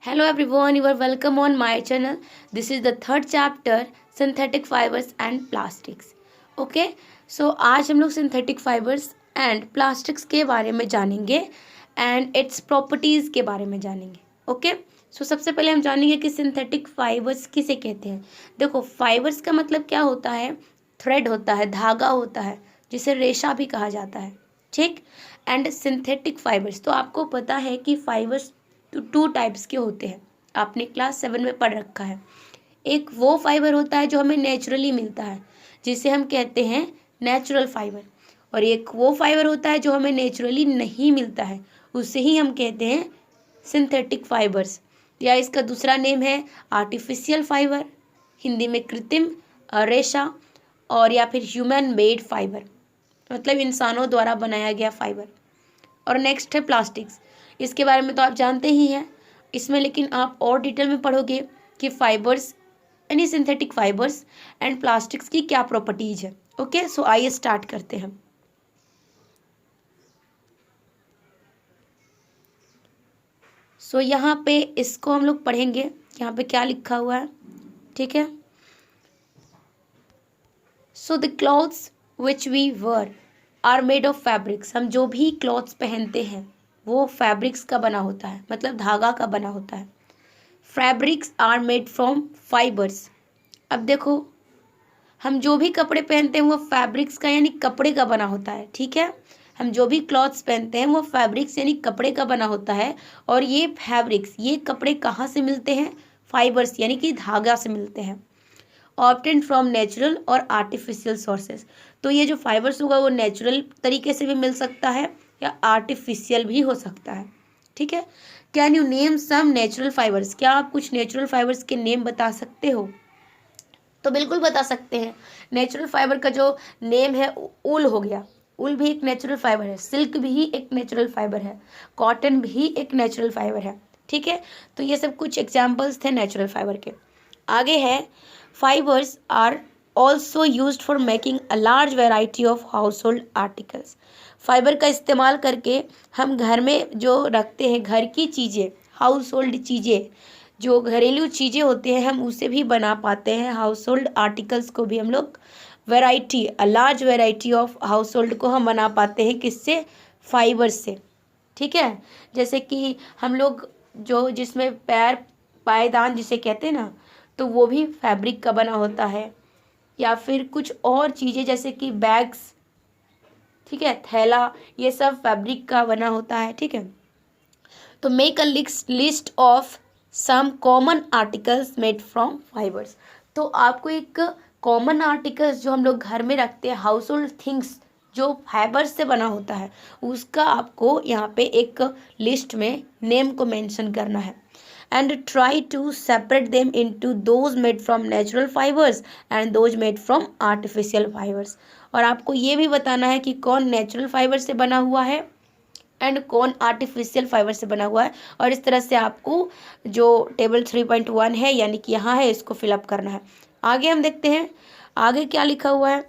Hello everyone, you are welcome on my channel. This is the third chapter synthetic fibers and plastics. Okay, so आज हम लोग synthetic fibers and plastics के बारे में जानेंगे and its properties के बारे में जानेंगे. Okay, so सबसे पहले हम जानेंगे कि synthetic fibers किसे कहते हैं. देखो fibers का मतलब क्या होता है, थ्रेड होता है, धागा होता है जिसे रेशा भी कहा जाता है. ठीक. एंड सिंथेटिक फाइबर्स, तो आपको पता है कि फाइबर्स टू टाइप्स के होते हैं. आपने क्लास 7 में पढ़ रखा है. एक वो फाइबर होता है जो हमें नेचुरली मिलता है जिसे हम कहते हैं नेचुरल फाइबर, और एक वो फाइबर होता है जो हमें नेचुरली नहीं मिलता है, उसे ही हम कहते हैं सिंथेटिक फाइबर्स, या इसका दूसरा नेम है आर्टिफिशियल फाइबर, हिंदी में कृत्रिम रेशा, और या फिर ह्यूमन मेड फाइबर, मतलब इंसानों द्वारा बनाया गया फाइबर. और नेक्स्ट है प्लास्टिक्स. इसके बारे में तो आप जानते ही हैं. इसमें लेकिन आप और डिटेल में पढ़ोगे कि फाइबर्स यानी सिंथेटिक फाइबर्स एंड प्लास्टिक्स की क्या प्रॉपर्टीज है. ओके, सो आइए स्टार्ट करते हैं. सो यहाँ पे इसको हम लोग पढ़ेंगे. यहाँ पे क्या लिखा हुआ है, ठीक है. So the clothes which we wear are made of fabrics. हम जो भी क्लॉथ्स पहनते हैं वो फैब्रिक्स का बना होता है, मतलब धागा का बना होता है. Fabrics are made from fibres. अब देखो, हम जो भी कपड़े पहनते हैं वो फैब्रिक्स का यानी कपड़े का बना होता है. ठीक है, हम जो भी क्लॉथ्स पहनते हैं वो फैब्रिक्स यानी कपड़े का बना होता है. और ये फैब्रिक्स, ये कपड़े कहाँ से मिलते हैं? फाइबर्स यानी कि धागा से मिलते हैं. ऑब्टेन फ्रॉम नेचुरल और आर्टिफिशियल सोर्सेज. तो ये जो फाइबर्स होगा वो नेचुरल तरीके से भी मिल सकता है या आर्टिफिशियल भी हो सकता है. ठीक है. Can you name some natural fibres. क्या आप कुछ नेचुरल फाइबर्स के नेम बता सकते हो? तो बिल्कुल बता सकते हैं. नेचुरल फाइबर का जो नेम है ऊल हो गया. ऊल भी एक नेचुरल फाइबर है. सिल्क भी एक नेचुरल फाइबर है. कॉटन भी एक नेचुरल फाइबर है. ठीक है, तो ये सब कुछ एग्जाम्पल्स थे नेचुरल फाइबर के. आगे है fibres are also used for making a large variety of household articles. Fibre का इस्तेमाल करके हम घर में जो रखते हैं घर की चीज़ें, हाउस होल्ड चीज़ें, जो घरेलू चीज़ें होती हैं हम उसे भी बना पाते हैं. हाउस होल्ड आर्टिकल्स को भी हम लोग variety, a large variety of house hold को हम बना पाते हैं. किससे? फाइबर से. ठीक है, जैसे कि हम लोग जो जिसमें पायदान जिसे कहते हैं ना, तो वो भी फैब्रिक का बना होता है. या फिर कुछ और चीज़ें जैसे कि बैग्स, ठीक है, थैला, ये सब फैब्रिक का बना होता है. ठीक है, तो make a list of some common articles made from fibres. तो आपको एक कॉमन आर्टिकल्स जो हम लोग घर में रखते हैं, हाउस होल्ड थिंग्स जो फाइबर्स से बना होता है, उसका आपको यहाँ पे एक लिस्ट में नेम को मेंशन करना है. and try to separate them into those made from natural fibers and those made from artificial fibers. और आपको ये भी बताना है कि कौन नेचुरल फाइबर से बना हुआ है एंड कौन आर्टिफिशियल फाइबर से बना हुआ है. और इस तरह से आपको जो टेबल 3.1 है यानी कि यहाँ है, इसको फिलअप करना है. आगे हम देखते हैं आगे क्या लिखा हुआ है.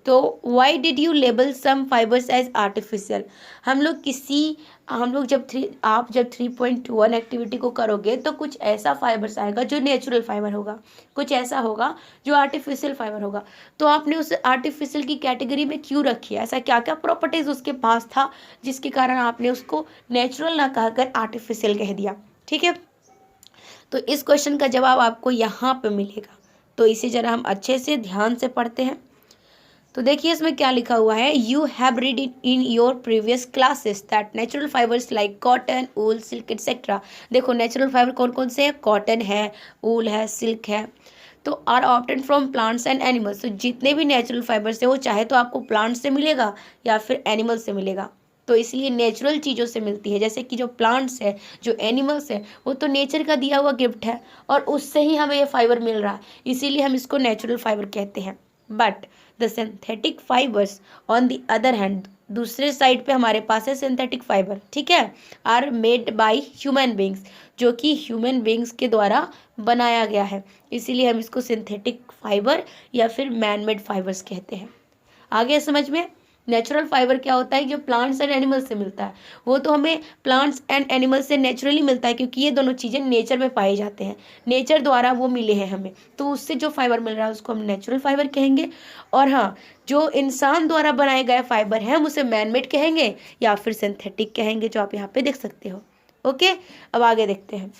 तो why did you label some fibres as artificial. हम लोग जब 3.1 एक्टिविटी को करोगे तो कुछ ऐसा फाइबर्स आएगा जो नेचुरल फाइबर होगा, कुछ ऐसा होगा जो आर्टिफिशियल फाइबर होगा. तो आपने उस आर्टिफिशियल की कैटेगरी में क्यों रखी है? ऐसा क्या क्या प्रॉपर्टीज उसके पास था जिसके कारण आपने उसको नेचुरल ना कहकर आर्टिफिशियल कह दिया. ठीक है, तो इस क्वेश्चन का जवाब आपको यहाँ पे मिलेगा. तो इसे जरा हम अच्छे से ध्यान से पढ़ते हैं. तो देखिए इसमें क्या लिखा हुआ है. You have read in your previous classes that natural fibres like cotton, wool, silk etcetera. देखो नेचुरल फाइबर कौन कौन से हैं? कॉटन है, वूल है, सिल्क है. तो are obtain from plants and animals. तो जितने भी नेचुरल फाइबर्स है वो चाहे तो आपको प्लांट से मिलेगा या फिर एनिमल से मिलेगा. तो इसलिए नेचुरल चीज़ों से मिलती है. जैसे कि जो प्लांट्स है, जो एनिमल्स है, वो तो नेचर का दिया हुआ गिफ्ट है और उससे ही हमें ये फाइबर मिल रहा है, इसीलिए हम इसको नेचुरल फाइबर कहते हैं. But the synthetic fibres on the other hand, दूसरे साइड पे हमारे पास है सिंथेटिक फाइबर. ठीक है, are made by human beings, जो कि ह्यूमन बींग्स के द्वारा बनाया गया है, इसीलिए हम इसको सिंथेटिक फाइबर या फिर मैन मेड फाइबर्स कहते हैं. आगे समझ में. नेचुरल फाइबर क्या होता है, जो प्लांट्स एंड एनिमल्स से मिलता है, वो तो हमें प्लांट्स एंड एनिमल्स से नेचुरली मिलता है, क्योंकि ये दोनों चीज़ें नेचर में पाए जाते हैं, नेचर द्वारा वो मिले हैं हमें, तो उससे जो फाइबर मिल रहा है उसको हम नेचुरल फाइबर कहेंगे। और हाँ, जो इंसान द्वारा बनाए गए फाइबर हैं हम उसे मैनमेड कहेंगे या फिर सिंथेटिक कहेंगे, जो आप यहाँ पे देख सकते हो। ओके, अब आगे देखते हैं।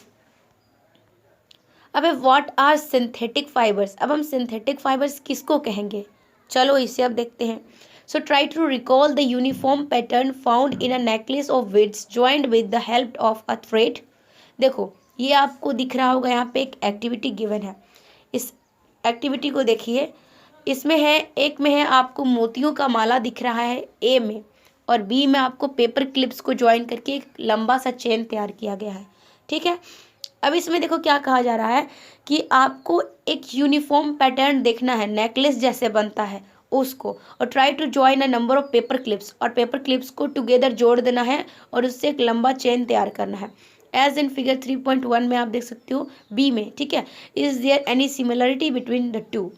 अब व्हाट आर सिंथेटिक फाइबर्स, अब हम सिंथेटिक फाइबर्स किसको कहेंगे, चलो इसे अब देखते हैं। So try to recall the uniform pattern found in a necklace of beads joined with the help of a thread. देखो ये आपको दिख रहा होगा, यहाँ पे एक एक्टिविटी गिवन है, इस एक्टिविटी को देखिए। इसमें है, एक में है आपको मोतियों का माला दिख रहा है ए में, और बी में आपको पेपर क्लिप्स को ज्वाइन करके एक लंबा सा चेन तैयार किया गया है। ठीक है, अब इसमें देखो क्या कहा जा रहा है कि आपको एक यूनिफॉर्म पैटर्न देखना है, नेकलेस जैसे बनता है उसको, और try to join a number of paper clips, और पेपर क्लिप्स को टुगेदर जोड़ देना है और उससे एक लंबा चेन तैयार करना है। एज इन फिगर 3.1 में आप देख सकते हो बी में। ठीक है, is there any similarity between the two.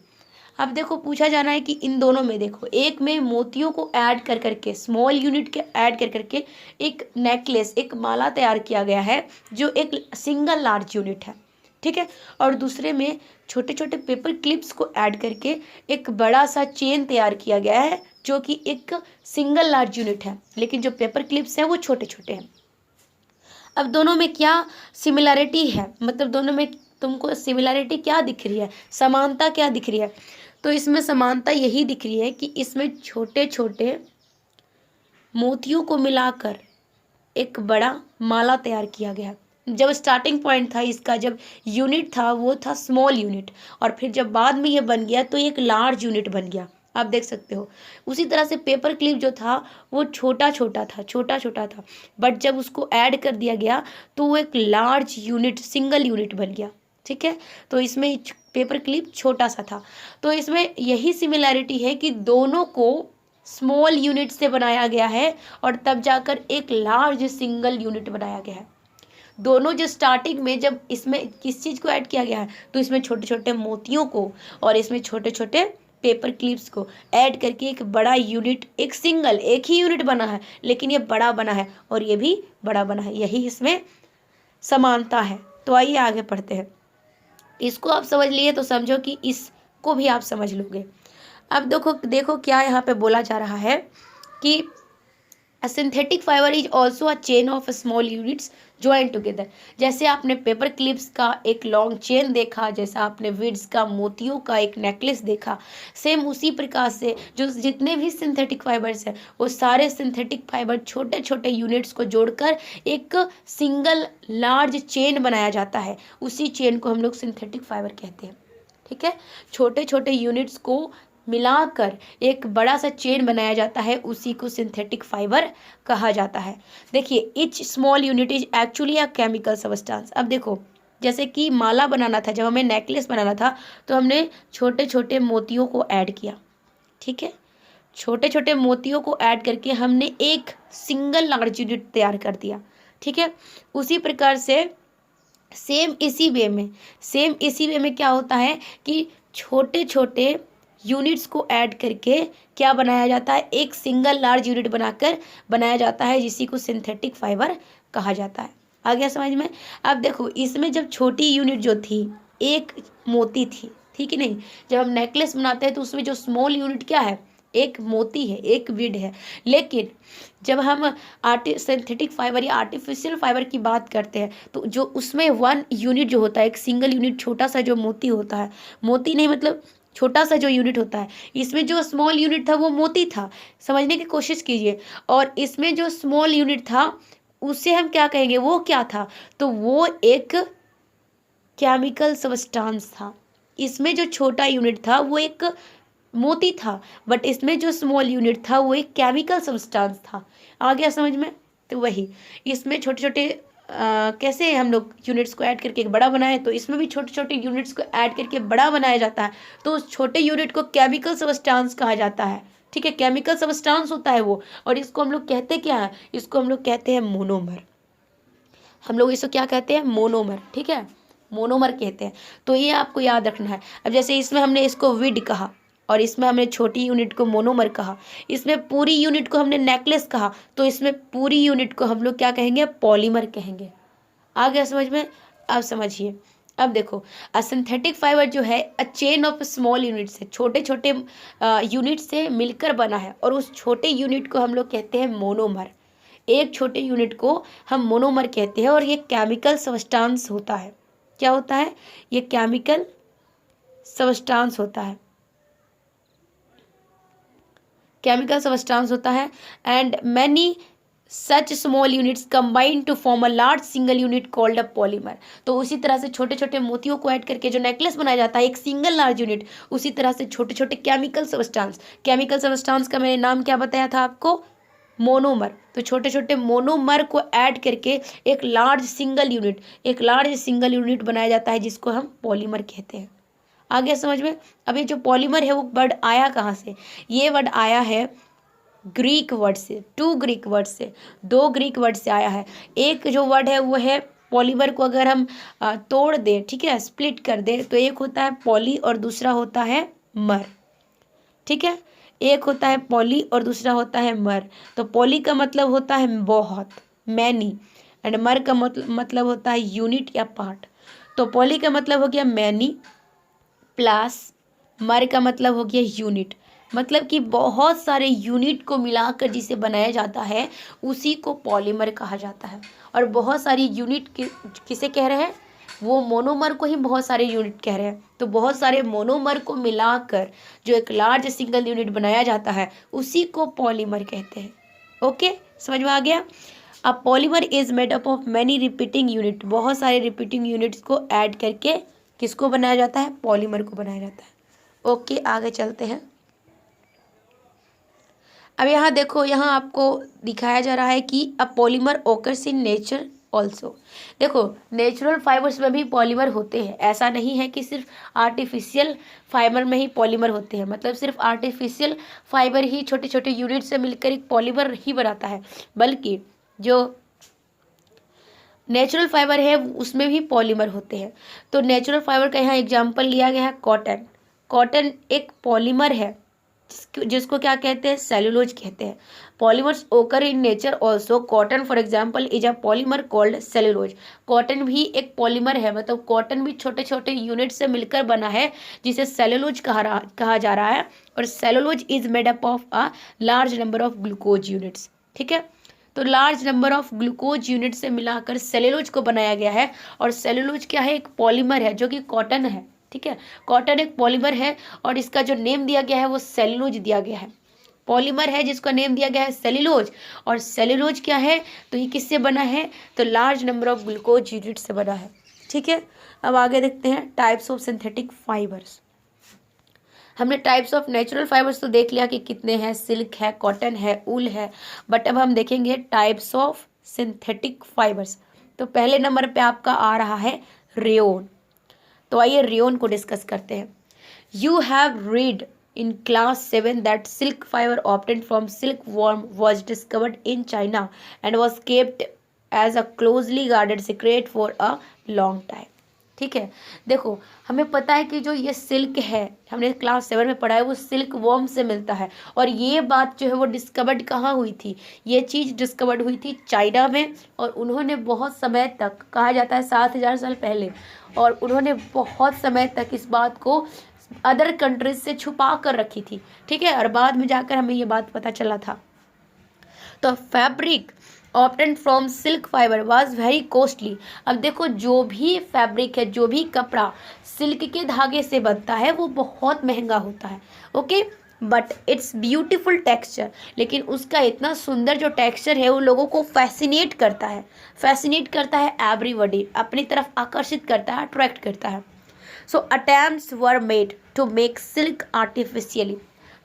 अब देखो पूछा जाना है कि इन दोनों में, देखो एक में मोतियों को ऐड कर करके, स्मॉल यूनिट के ऐड कर करके एक नेकलेस, एक माला तैयार किया गया है जो एक सिंगल लार्ज यूनिट है। ठीक है, और दूसरे में छोटे छोटे पेपर क्लिप्स को ऐड करके एक बड़ा सा चेन तैयार किया गया है जो कि एक सिंगल लार्ज यूनिट है, लेकिन जो पेपर क्लिप्स हैं वो छोटे छोटे हैं। अब दोनों में क्या सिमिलरिटी है, मतलब दोनों में तुमको सिमिलरिटी क्या दिख रही है, समानता क्या दिख रही है, तो इसमें समानता यही दिख रही है कि इसमें छोटे छोटे मोतियों को मिलाकर एक बड़ा माला तैयार किया गया। जब स्टार्टिंग पॉइंट था इसका, जब यूनिट था वो था स्मॉल यूनिट, और फिर जब बाद में ये बन गया तो एक लार्ज यूनिट बन गया, आप देख सकते हो। उसी तरह से पेपर क्लिप जो था वो छोटा छोटा था, बट जब उसको ऐड कर दिया गया तो वो एक लार्ज यूनिट, सिंगल यूनिट बन गया। ठीक है, तो इसमें पेपर क्लिप छोटा सा था, तो इसमें यही सिमिलैरिटी है कि दोनों को स्मॉल यूनिट से बनाया गया है और तब जाकर एक लार्ज सिंगल यूनिट बनाया गया है। दोनों जो स्टार्टिंग में जब इसमें किस चीज़ को ऐड किया गया है, तो इसमें छोटे छोटे मोतियों को और इसमें छोटे छोटे पेपर क्लिप्स को ऐड करके एक बड़ा यूनिट, एक सिंगल, एक ही यूनिट बना है, लेकिन ये बड़ा बना है और ये भी बड़ा बना है, यही इसमें समानता है। तो आइए आगे पढ़ते हैं। इसको आप समझ लिए तो समझो कि इसको भी आप समझ लोगे। अब देखो क्या यहाँ पे बोला जा रहा है कि A synthetic fiber is also a chain of small units joined together। जैसे आपने पेपर क्लिप्स का एक लॉन्ग चेन देखा, जैसा आपने विड्स का, मोतियों का एक नेकलेस देखा, सेम उसी प्रकार से जो जितने भी सिंथेटिक फाइबर्स हैं वो सारे सिंथेटिक फाइबर छोटे छोटे यूनिट्स को जोड़कर एक सिंगल लार्ज चेन बनाया जाता है। उसी चेन को हम लोग सिंथेटिक फाइबर कहते हैं। ठीक है, छोटे छोटे यूनिट्स को मिलाकर एक बड़ा सा चेन बनाया जाता है, उसी को सिंथेटिक फाइबर कहा जाता है। देखिए, each small unit is actually a chemical substance. अब देखो, जैसे कि माला बनाना था, जब हमें नेकलेस बनाना था तो हमने छोटे छोटे मोतियों को ऐड किया। ठीक है, छोटे छोटे मोतियों को ऐड करके हमने एक सिंगल लार्ज यूनिट तैयार कर दिया। ठीक है, उसी प्रकार से सेम इसी वे में क्या होता है कि छोटे छोटे यूनिट्स को ऐड करके क्या बनाया जाता है, एक सिंगल लार्ज यूनिट बनाकर बनाया जाता है, जिसी को सिंथेटिक फाइबर कहा जाता है। आ गया समझ में। अब देखो, इसमें जब छोटी यूनिट जो थी, एक मोती थी, ठीक है नहीं, जब हम नेकलेस बनाते हैं तो उसमें जो स्मॉल यूनिट क्या है, एक मोती है, एक बीड है। लेकिन जब हम सिंथेटिक फाइबर या आर्टिफिशियल फाइबर की बात करते हैं तो जो उसमें वन यूनिट जो होता है, एक सिंगल यूनिट, छोटा सा जो मोती होता है, मोती नहीं मतलब छोटा सा जो यूनिट होता है, इसमें जो स्मॉल यूनिट था वो मोती था, समझने की कोशिश कीजिए। और इसमें जो स्मॉल यूनिट था उसे हम क्या कहेंगे, वो क्या था, तो वो एक केमिकल सब्सटेंस था। इसमें जो छोटा यूनिट था वो एक मोती था, बट इसमें जो स्मॉल यूनिट था वो एक केमिकल सब्सटेंस था। आ गया समझ में। तो वही इसमें छोटे छोटे कैसे हम लोग यूनिट्स को ऐड करके एक बड़ा बनाए, तो इसमें भी छोटे छोटे यूनिट्स को ऐड करके बड़ा बनाया जाता है। तो उस छोटे यूनिट को केमिकल सब्सटेंस कहा जाता है। ठीक है, केमिकल सब्सटेंस होता है वो, और इसको हम लोग कहते क्या है, इसको हम लोग कहते हैं मोनोमर। हम लोग इसको क्या कहते हैं, मोनोमर। ठीक है, मोनोमर कहते हैं। तो ये आपको याद रखना है। अब जैसे इसमें हमने इसको विड कहा और इसमें हमने छोटी यूनिट को मोनोमर कहा, इसमें पूरी यूनिट को हमने नेकलेस कहा, तो इसमें पूरी यूनिट को हम लोग क्या कहेंगे, पॉलीमर कहेंगे। आ गया समझ में? अब समझिए, अब देखो सिंथेटिक फाइबर जो है a chain of small unit से, छोटे छोटे यूनिट से मिलकर बना है, और उस छोटे यूनिट को हम लोग कहते हैं मोनोमर। एक छोटे यूनिट को हम मोनोमर कहते हैं, और ये केमिकल सब्सटेंस होता है। क्या होता है? ये केमिकल सब्सटेंस होता है, केमिकल सब्सटेंस होता है। And many such small units combine to form a large single unit called a polymer. तो उसी तरह से छोटे छोटे मोतियों को ऐड करके जो नेकलेस बनाया जाता है, एक सिंगल लार्ज यूनिट, उसी तरह से छोटे छोटे केमिकल सब्सटेंस का मैंने नाम क्या बताया था आपको, मोनोमर। तो छोटे छोटे मोनोमर को ऐड करके एक लार्ज सिंगल यूनिट बनाया जाता है, जिसको हम पॉलीमर कहते हैं। आगे समझ में? अब ये जो पॉलीमर है वो वर्ड आया कहाँ से? ये वर्ड आया है ग्रीक वर्ड से, दो ग्रीक वर्ड से आया है। एक जो वर्ड है वो है पॉलीमर को अगर हम तोड़ दें, ठीक है, स्प्लिट कर दें, तो एक होता है पॉली और दूसरा होता है मर। ठीक है, एक होता है पॉली और दूसरा होता है मर। तो पॉली का मतलब होता है बहुत, मैनी, एंड मर का मतलब होता है यूनिट या पार्ट। तो पॉली का मतलब हो गया मैनी प्लस मर का मतलब हो गया यूनिट, मतलब कि बहुत सारे यूनिट को मिलाकर जिसे बनाया जाता है उसी को पॉलीमर कहा जाता है। और बहुत सारी यूनिट किसे कह रहे हैं? वो मोनोमर को ही बहुत सारे यूनिट कह रहे हैं। तो बहुत सारे मोनोमर को मिलाकर जो एक लार्ज सिंगल यूनिट बनाया जाता है उसी को पॉलीमर कहते हैं। ओके, समझ में आ गया? अब polymer is made up of many repeating unit, बहुत सारे रिपीटिंग यूनिट्स को ऐड करके किसको बनाया जाता है? पॉलीमर को बनाया जाता है। ओके, आगे चलते हैं। अब यहाँ देखो, यहाँ आपको दिखाया जा रहा है कि a polymer occurs in nature also. देखो, नेचुरल फाइबर्स में भी पॉलीमर होते हैं, ऐसा नहीं है कि सिर्फ आर्टिफिशियल फाइबर में ही पॉलीमर होते हैं, मतलब सिर्फ आर्टिफिशियल फाइबर ही छोटे छोटे यूनिट से मिलकर एक पॉलीमर ही बनाता है, बल्कि जो नेचुरल फाइबर है उसमें भी पॉलीमर होते हैं। तो नेचुरल फाइबर का यहाँ एग्जाम्पल लिया गया है कॉटन। कॉटन एक पॉलीमर है जिसको क्या कहते हैं? सेलुलोज कहते हैं। पॉलीमर्स ओकर in nature also. Cotton for example is a polymer called cellulose. Cotton भी एक पॉलीमर है, मतलब कॉटन भी छोटे छोटे यूनिट से मिलकर बना है जिसे सेलुलोज कहा जा रहा है। और cellulose is made up of a large number of glucose units. ठीक है, तो large number of glucose unit से मिलाकर सेलुलोज को बनाया गया है। और सेलुलोज क्या है? एक पॉलीमर है जो कि कॉटन है। ठीक है, कॉटन एक पॉलीमर है और इसका जो नेम दिया गया है वो सेलुलोज दिया गया है। पॉलीमर है जिसका नेम दिया गया है सेलुलोज, और सेलुलोज क्या है? तो ये किससे बना है? तो large number of glucose unit से बना है। ठीक है, अब आगे देखते हैं टाइप्स ऑफ सिंथेटिक फाइबर्स। हमने टाइप्स ऑफ नेचुरल फाइबर्स तो देख लिया कि कितने हैं, सिल्क है, कॉटन है, ऊल है, बट अब हम देखेंगे टाइप्स ऑफ सिंथेटिक फाइबर्स। तो पहले नंबर पे आपका आ रहा है रेयोन। तो आइए रेयोन को डिस्कस करते हैं। You have read in class 7 that silk fiber obtained from silkworm was discovered in China and was kept as a closely guarded secret for a long time। ठीक है, देखो हमें पता है कि जो ये सिल्क है, हमने क्लास 7 में पढ़ा है, वो सिल्क वॉर्म से मिलता है। और ये बात जो है वो डिस्कवर्ड कहाँ हुई थी? ये चीज़ डिस्कवर्ड हुई थी चाइना में, और उन्होंने बहुत समय तक, कहा जाता है 7000 साल पहले, और उन्होंने बहुत समय तक इस बात को अदर कंट्रीज से छुपा कर रखी थी। ठीक है, और बाद में जाकर हमें ये बात पता चला था। तो fabric obtained from silk fibre was very costly. अब देखो, जो भी फैब्रिक है, जो भी कपड़ा सिल्क के धागे से बनता है वो बहुत महंगा होता है। Okay, but it's beautiful texture, लेकिन उसका इतना सुंदर जो टेक्सचर है वो लोगों को फैसिनेट करता है एवरीबॉडी, अपनी तरफ आकर्षित करता है, अट्रैक्ट करता है। So attempts were made to make silk artificially.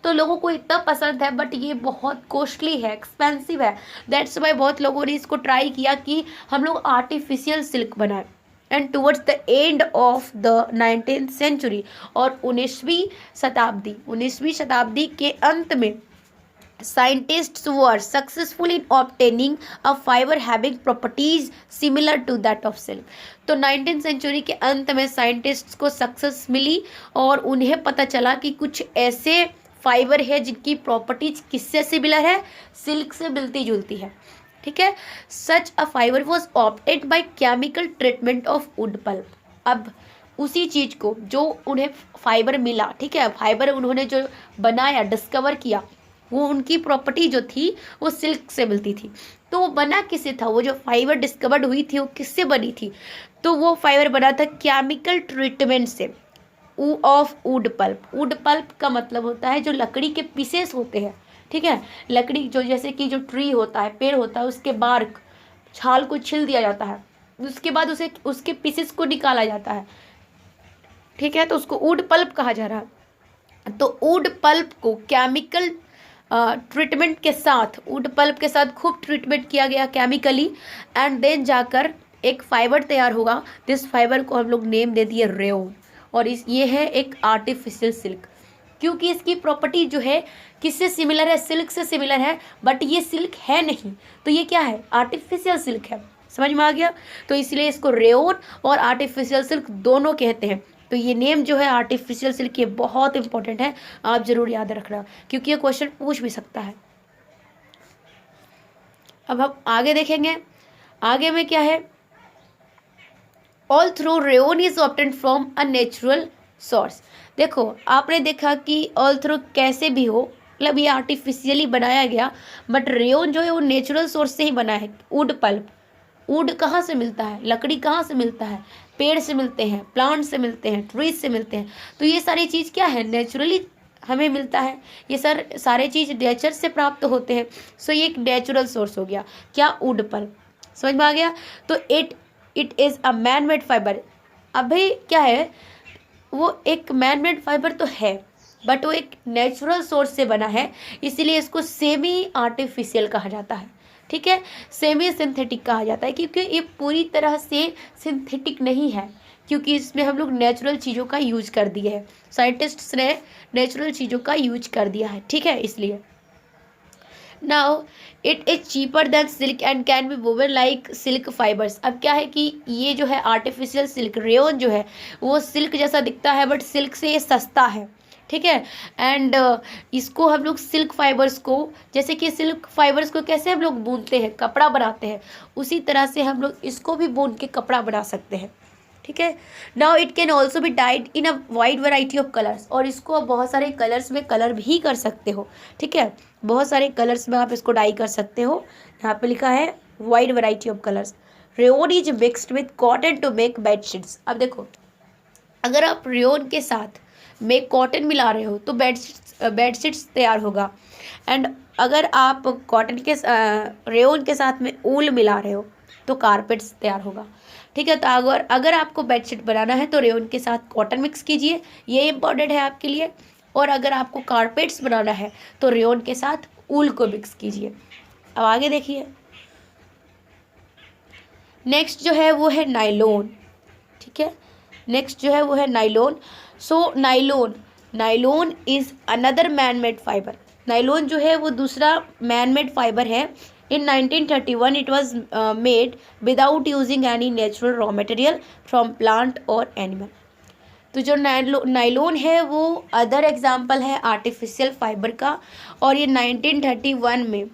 तो लोगों को इतना पसंद है, बट ये बहुत कॉस्टली है, एक्सपेंसिव है। दैट्स वाई बहुत लोगों ने इसको ट्राई किया कि हम लोग आर्टिफिशियल सिल्क बनाएं। And towards the end of the 19th century, और 19वीं शताब्दी के अंत में scientists were successful in obtaining a fiber having properties similar to that of silk. तो 19th सेंचुरी के अंत में साइंटिस्ट्स को सक्सेस मिली और उन्हें पता चला कि कुछ ऐसे फाइबर है जिनकी प्रॉपर्टीज किससे सिमिलर है, सिल्क से मिलती जुलती है, ठीक है। Such a fiber was opted by chemical treatment of wood pulp. अब उसी चीज को जो उन्हें फाइबर मिला, ठीक है, फाइबर उन्होंने जो बनाया, डिस्कवर किया, वो उनकी प्रॉपर्टी जो थी वो सिल्क से मिलती थी। तो वो बना किससे था, वो जो फाइबर डिस्कवर्ड हुई थी वो किससे बनी थी, तो वो फाइबर बना था केमिकल ट्रीटमेंट से of wood pulp. Wood pulp का मतलब होता है जो लकड़ी के पीसेस होते हैं, ठीक है, लकड़ी जो जैसे कि जो ट्री होता है, पेड़ होता है, उसके बार्क छाल को छिल दिया जाता है, उसके बाद उसे उसके पीसेस को निकाला जाता है, ठीक है, तो उसको वुड पल्प कहा जा रहा है। तो वुड पल्प को केमिकल ट्रीटमेंट के साथ, वुड पल्प के साथ खूब ट्रीटमेंट किया गया केमिकली, एंड देन जाकर एक फाइबर तैयार होगा। दिस फाइबर को हम लोग नेम दे दिए रेयोन, और ये है एक आर्टिफिशियल सिल्क, क्योंकि इसकी प्रॉपर्टी जो है किससे सिमिलर है, सिल्क से सिमिलर है, बट ये सिल्क है नहीं, तो ये क्या है, आर्टिफिशियल सिल्क है। समझ में आ गया, तो इसलिए इसको रेयोन और आर्टिफिशियल सिल्क दोनों कहते हैं। तो ये नेम जो है आर्टिफिशियल सिल्क, ये बहुत इंपॉर्टेंट है, आप जरूर याद रखना, क्योंकि ये क्वेश्चन पूछ भी सकता है। अब हम आगे देखेंगे, आगे में क्या है, all through rayon is obtained from a natural source. देखो आपने देखा कि ऑल थ्रू कैसे भी हो, मतलब ये आर्टिफिशियली बनाया गया, बट रेयोन जो है वो नेचुरल सोर्स से ही बना है। वुड पल्प, वुड कहाँ से मिलता है, लकड़ी कहाँ से मिलता है, पेड़ से मिलते हैं, प्लांट से मिलते हैं, ट्रीज से मिलते हैं, तो ये सारी चीज़ क्या है, नेचुरली हमें मिलता है, ये सारे चीज़ नेचर से प्राप्त होते हैं। सो ये एक नेचुरल सोर्स हो गया, क्या, वुड पल्प। समझ में आ गया, तो it is a man made fibre. अभी क्या है, वो एक मैन मेड फाइबर तो है, बट वो एक नेचुरल सोर्स से बना है, इसीलिए इसको सेमी आर्टिफिशियल कहा जाता है, ठीक है, सेमी सिंथेटिक कहा जाता है, क्योंकि ये पूरी तरह से सिंथेटिक नहीं है, क्योंकि इसमें हम लोग नेचुरल चीज़ों का यूज कर दिया है, साइंटिस्ट्स ने नेचुरल चीज़ों का यूज कर दिया है, ठीक है, इसलिए। Now it is cheaper than silk and can be woven like silk fibres. अब क्या है कि ये जो है आर्टिफिशियल सिल्क, रेयोन जो है वो सिल्क जैसा दिखता है, बट सिल्क से ये सस्ता है, ठीक है, एंड इसको हम लोग सिल्क फाइबर्स को, जैसे कि सिल्क फाइबर्स को कैसे हम लोग बुनते हैं, कपड़ा बनाते हैं, उसी तरह से हम लोग इसको भी बुन के कपड़ा बना सकते हैं, ठीक है। Now it can also be died in a wide variety of colours, और इसको आप बहुत सारे कलर्स में कलर भी कर सकते हो, ठीक है, बहुत सारे कलर्स में आप इसको डाई कर सकते हो। यहाँ पे लिखा है wide variety of colours. Rayon is mixed with cotton to make bedsheets. अब देखो, अगर आप रेयोन के साथ में कॉटन मिला रहे हो तो बेडशीट्स तैयार होगा, एंड अगर आप कॉटन के रेयोन के साथ में ऊल मिला रहे हो तो कारपेट्स तैयार होगा, ठीक है। तो अगर आपको बेडशीट बनाना है तो रेयोन के साथ कॉटन मिक्स कीजिए, ये इंपॉर्टेंट है आपके लिए, और अगर आपको कारपेट्स बनाना है तो रेयोन के साथ ऊल को मिक्स कीजिए। अब आगे देखिए, नेक्स्ट जो है वो है नाइलॉन, ठीक है, नेक्स्ट जो है वो है nylon. So nylon is another man made fibre. Nylon जो है वो दूसरा मैन मेड फाइबर है। इन 1931 it was made without using any natural raw material from plant और एनिमल। तो जो नाइलॉन है वो अदर एग्जाम्पल है आर्टिफिशियल फाइबर का, और ये 1931 में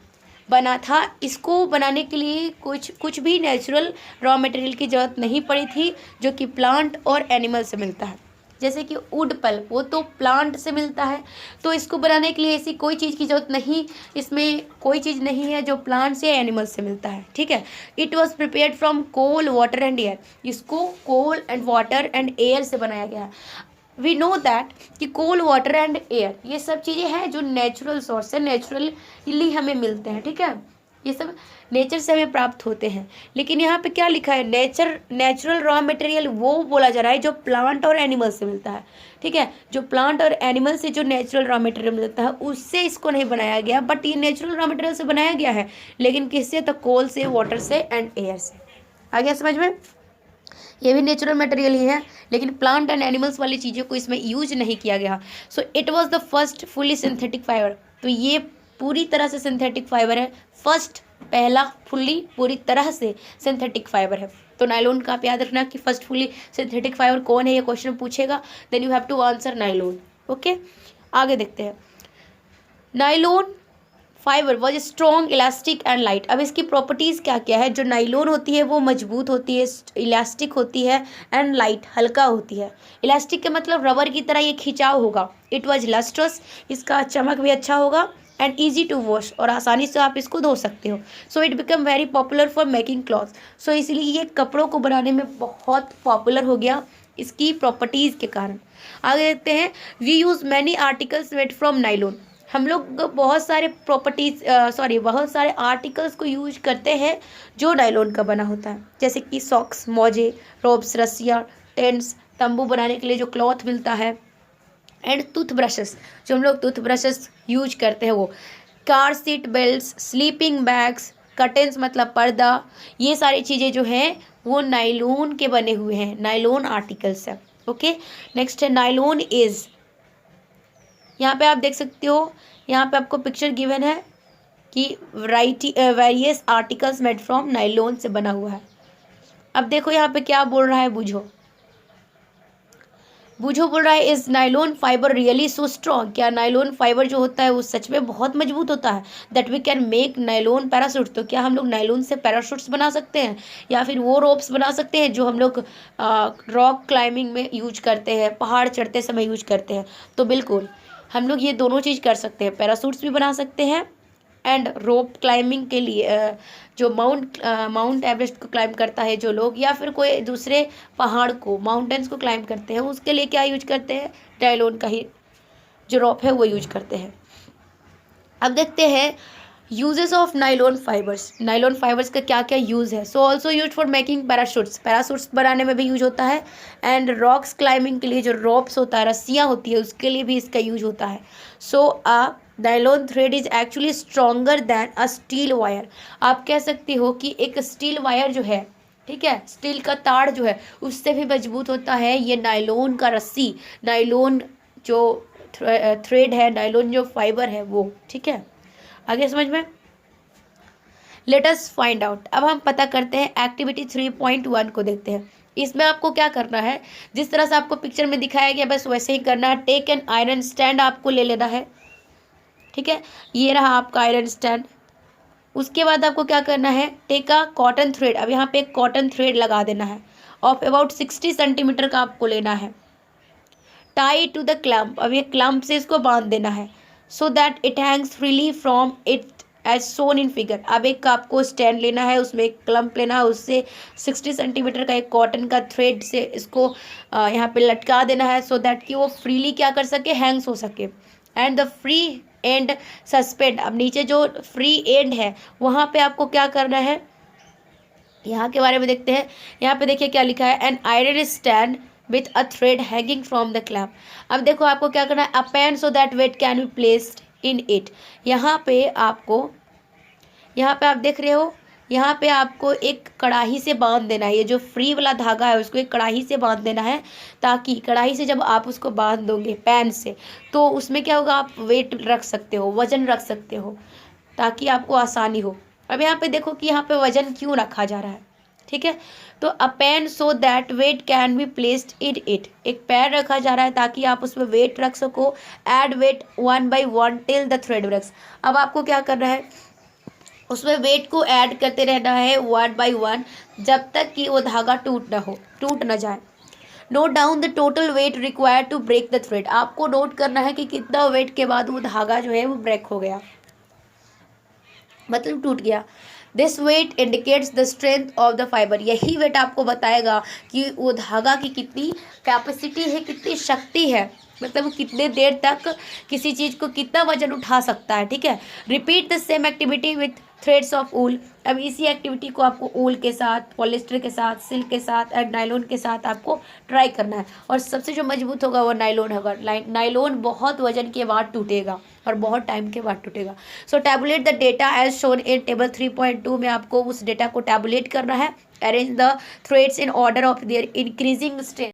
बना था। इसको बनाने के लिए कुछ भी नेचुरल रॉ मटेरियल की ज़रूरत नहीं पड़ी थी, जो कि प्लांट और एनिमल से मिलता है। जैसे कि वुड पल्प, वो तो प्लांट से मिलता है, तो इसको बनाने के लिए ऐसी कोई चीज़ की ज़रूरत नहीं, इसमें कोई चीज़ नहीं है जो प्लांट से या एनिमल से मिलता है, ठीक है। It was prepared from coal, water and air. इसको coal and water and air से बनाया गया है। वी नो दैट कि कोल, वाटर एंड एयर ये सब चीज़ें हैं जो नेचुरल सोर्स से नेचुरली हमें मिलते हैं, ठीक है, ये सब नेचर से हमें प्राप्त होते हैं। लेकिन यहाँ पे क्या लिखा है, नेचुरल रॉ मटेरियल वो बोला जा रहा है जो प्लांट और एनिमल से मिलता है, ठीक है, जो प्लांट और एनिमल से जो नेचुरल रॉ मटेरियल मिलता है उससे इसको नहीं बनाया गया, बट ये नेचुरल रॉ मटेरियल से बनाया गया है, लेकिन किससे, तो कोल से, वाटर से एंड एयर से। आ गया समझ में, ये भी नेचुरल मटेरियल ही है, लेकिन प्लांट एंड एनिमल्स वाली चीज़ों को इसमें यूज नहीं किया गया। So it was the first fully synthetic fibre. तो ये पूरी तरह से सिंथेटिक फाइबर है। फर्स्ट पहला फुल्ली पूरी तरह से सिंथेटिक फाइबर है। तो नायलॉन का आप याद रखना कि फर्स्ट फुल्ली सिंथेटिक फाइबर कौन है, ये क्वेश्चन पूछेगा, then you have to answer nylon. Okay, आगे देखते हैं। Nylon fibre was strong, elastic and light. अब इसकी प्रॉपर्टीज़ क्या क्या है? जो नायलॉन होती है वो मजबूत होती है, इलास्टिक होती है एंड लाइट, हल्का होती है। इलास्टिक का मतलब रबर की तरह ये खिंचाव होगा। इट वॉज लस्ट्रस, इसका चमक भी अच्छा होगा, एंड ईजी टू वॉश, और आसानी से आप इसको धो सकते हो। So it become very popular for making cloth. So इसलिए ये कपड़ों को बनाने में बहुत पॉपुलर हो गया इसकी प्रॉपर्टीज़ के कारण। आगे देखते हैं। We use many articles made from nylon. हम लोग बहुत सारे बहुत सारे आर्टिकल्स को यूज करते हैं जो नायलॉन का बना होता है, जैसे कि सॉक्स, मोजे, रोब्स, रस्सियाँ, टेंट्स, तंबू बनाने के लिए जो क्लॉथ मिलता है, एंड टूथब्रशेस, जो हम लोग टूथब्रशेस यूज करते हैं वो, car seat belts, sleeping bags, curtains मतलब पर्दा, ये सारी चीज़ें जो हैं वो नायलॉन के बने हुए हैं, नायलॉन आर्टिकल्स है। ओके, नेक्स्ट है नायलॉन इज। यहाँ पे आप देख सकते हो, यहाँ पे आपको पिक्चर गिवन है कि various articles made from nylon से बना हुआ है। अब देखो यहाँ पे क्या बोल रहा है, बूझो बोल रहा है, is nylon fibre really so strong. क्या नायलॉन फाइबर जो होता है वो सच में बहुत मजबूत होता है? That we can make nylon parachute. तो क्या हम लोग नायलॉन से पैराशूट्स बना सकते हैं, या फिर वो रोप्स बना सकते हैं जो हम लोग रॉक क्लाइंबिंग में यूज करते हैं, पहाड़ चढ़ते समय यूज करते हैं? तो बिल्कुल हम लोग ये दोनों चीज़ कर सकते हैं, पैराशूट्स भी बना सकते हैं, एंड रोप क्लाइंबिंग के लिए जो माउंट एवरेस्ट को क्लाइंब करता है जो लोग, या फिर कोई दूसरे पहाड़ को, माउंटेन्स को क्लाइंब करते हैं, उसके लिए क्या यूज करते हैं? नायलॉन का ही जो रोप है वो यूज करते हैं। अब देखते हैं uses of nylon fibres. Nylon fibres का क्या क्या यूज़ है? So also use for making parachutes, parachutes बनाने में भी यूज होता है, एंड रॉक्स क्लाइंबिंग के लिए जो रोप्स होता है, रस्सियाँ होती है, उसके लिए भी इसका यूज होता है। So nylon thread is actually stronger than a steel wire. आप कह सकते हो कि एक स्टील वायर जो है, ठीक है, स्टील का तार जो है उससे भी मजबूत होता है ये नायलॉन का रस्सी, नायलॉन जो थ्रेड है, नायलॉन जो फाइबर है वो। ठीक है, आगे समझ में। Let us find out. अब हम पता करते हैं, एक्टिविटी 3.1 को देखते हैं। इसमें आपको क्या करना है, जिस तरह से आपको पिक्चर में दिखाया गया बस वैसे ही करना है। टेक एन आयरन स्टैंड आपको ले लेना है, ठीक है, ये रहा आपका आयरन स्टैंड। उसके बाद आपको क्या करना है, टेक अ कॉटन थ्रेड। अब यहाँ पे एक कॉटन थ्रेड लगा देना है, ऑफ अबाउट 60 सेंटीमीटर का आपको लेना है। टाई टू द क्लम्प, अब ये क्लम्प से इसको बांध देना है, so that it hangs freely from it as shown in figure. अब एक आपको स्टैंड लेना है, उसमें एक क्लम्प लेना है, उससे 60 सेंटीमीटर का एक कॉटन का थ्रेड से इसको यहाँ पे लटका देना है, सो दैट कि वो फ्रीली क्या कर सके, हैंग्स हो सके। And the free and suspend. अब नीचे जो फ्री एंड है वहाँ पे आपको क्या करना है, यहाँ के बारे में देखते हैं। यहाँ पे देखिए क्या लिखा है, an iron stand with a thread hanging from the clamp. अब देखो आपको क्या करना है, a pan so that weight can be placed in it. यहाँ पे आप देख रहे हो, यहाँ पे आपको एक कढ़ाई से बांध देना है। ये जो फ्री वाला धागा है उसको एक कढ़ाई से बांध देना है, ताकि कढ़ाई से जब आप उसको बांध दोगे पैन से, तो उसमें क्या होगा, आप वेट रख सकते हो, वजन रख सकते हो, ताकि आपको आसानी हो। अब यहाँ पे देखो कि यहाँ पे वजन क्यों रखा जा रहा है, ठीक है। तो a pan so that weight can be placed in it. एक पैन रखा जा रहा है ताकि आप उसमें वेट रख सको। Add weight 1 by 1 till the thread breaks. अब आपको क्या करना है, उसमें वेट को ऐड करते रहना है 1 by 1 जब तक कि वो धागा टूट ना जाए। Note down the total weight required to break the thread. आपको नोट करना है कि कितना वेट के बाद वो धागा जो है वो ब्रेक हो गया, मतलब टूट गया। This weight indicates the strength of the fibre. यही वेट आपको बताएगा कि वो धागा की कितनी कैपेसिटी है, कितनी शक्ति है, मतलब वो कितने देर तक किसी चीज़ को कितना वजन उठा सकता है। ठीक है, repeat the same activity with threads of wool. अब इसी एक्टिविटी को आपको ऊल के साथ, पॉलिस्टर के साथ, सिल्क के साथ एंड नायलॉन के साथ आपको ट्राई करना है। और सबसे जो मजबूत होगा वो नायलॉन होगा। नायलॉन बहुत वजन के बाद टूटेगा और बहुत टाइम के बाद टूटेगा। So tabulate the data as shown in table 3.2 में आपको उस डेटा को टैबुलेट करना है। Arrange the threads in order of their increasing strength.